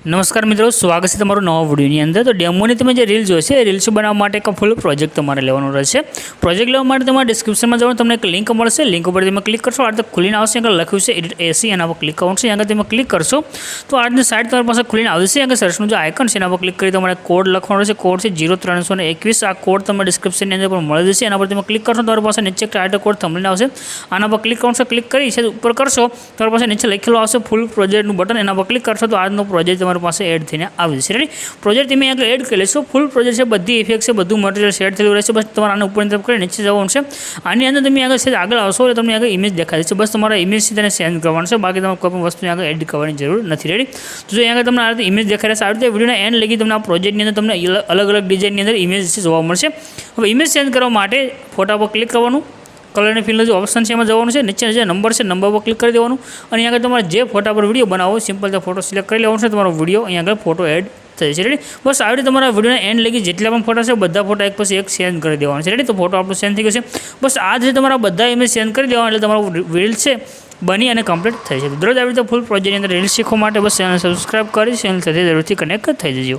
नमस्कार मित्रों, स्वागत है तमारू नवा विडियोनी अंदर। तो डेमोनी तमे जे रील जोईशे रील्स बनाववा माटे एक फूल प्रोजेक्ट तमारे लेवानो रहेशे। प्रोजेक्ट लेवा माटे तमारे डिस्क्रिप्शन में जवानुं, तमने एक लिंक मळशे। लिंक पर तमे क्लिक करशो, आ रीते खुलीने आवशे। अहींया लख्युं छे एडिट एसी, एना पर क्लिक करवानुं छे। अहींया तमे क्लिक करशो तो आ रीतनी साइट तमारी पासे खुलीने आवशे। अहींया सर्चनुं जे आइकन छे एना पर क्लिक करी तमारे कोड लखवानो छे। कोड छे 0321। आ कोड तमने डिस्क्रिप्शननी अंदर पण मळी जशे। एना पर तमे क्लिक करशो तमारी पासे नीचे टाइटल कोड थंबनेल आवशे। आना पर क्लिक करशो, क्लिक करी छे ऊपर करशो तमारी पासे नीचे लखेલું आवशे फूल प्रोजेक्टनुं बटन। एना पर क्लिक करशो तो आ रीतनो प्रोजेक्ट तमारी पासे एड थईने આવી જશે। રેડી પ્રોજેક્ટ તમે આગળ એડ કરી લેશો। ફૂલ પ્રોજેક્ટ છે, બધી ઇફેક્ટ છે, બધું મટીરિયલ સેટ થયેલું રહેશે। બસ તમારે આને ઉપરની તરફ કરી નીચે જવાનું છે। આની અંદર તમે આગળ આવશો એટલે તમને આગળ ઇમેજ દેખાય છે। બસ તમારે ઇમેજ છે તેને સેન્ડ કરવાનું છે, બાકી તમારે કોઈ પણ વસ્તુને આગળ એડિટ કરવાની જરૂર નથી। રેડી તો જો આગળ તમને આ રીતે ઇમેજ દેખાય છે। આ રીતે વિડીયોના એન્ડ લગી તમને આ પ્રોજેક્ટની અંદર તમને અલગ અલગ ડિઝાઇનની અંદર ઇમેજ જોવા મળશે। હવે ઇમેજ સેન્ડ કરવા માટે ફોટા પર ક્લિક કરવાનું, कलर फील्ड जो ऑप्शन है जवान है, नीचे जो नंबर है नंबर पर क्लिक कर देवानुं अहीं आगळ तमारे जे फोटा पर विडियो बनावो सिंपल तो फोटो सिलेक्ट कर लेवानुं छे। तमारो विडियो अहीं आगळ फोटो एड थई जशे। रेडी बस आ रीते तमारा विडियोना एंड लगी जेटला पण फोटा छे बधा फोटा एक पछी एक सेंड करी देवाना छे। रेडी तो फोटो आपणो सेंड थई गयो छे। बस आ जे तमारा बधा इमेज सेंड करी देवाना એટલે તમારો રીલ છે बनी અને કમ્પ્લીટ થઈ જશે। દરરોજ આવી રીતે ફૂલ પ્રોજેક્ટની અંદર રીલ શીખવા માટે બસ ચેનલ સબસ્ક્રાઇબ કરી ચેનલ સાથે જરૂરથી કનેક્ટ થઈ જજો।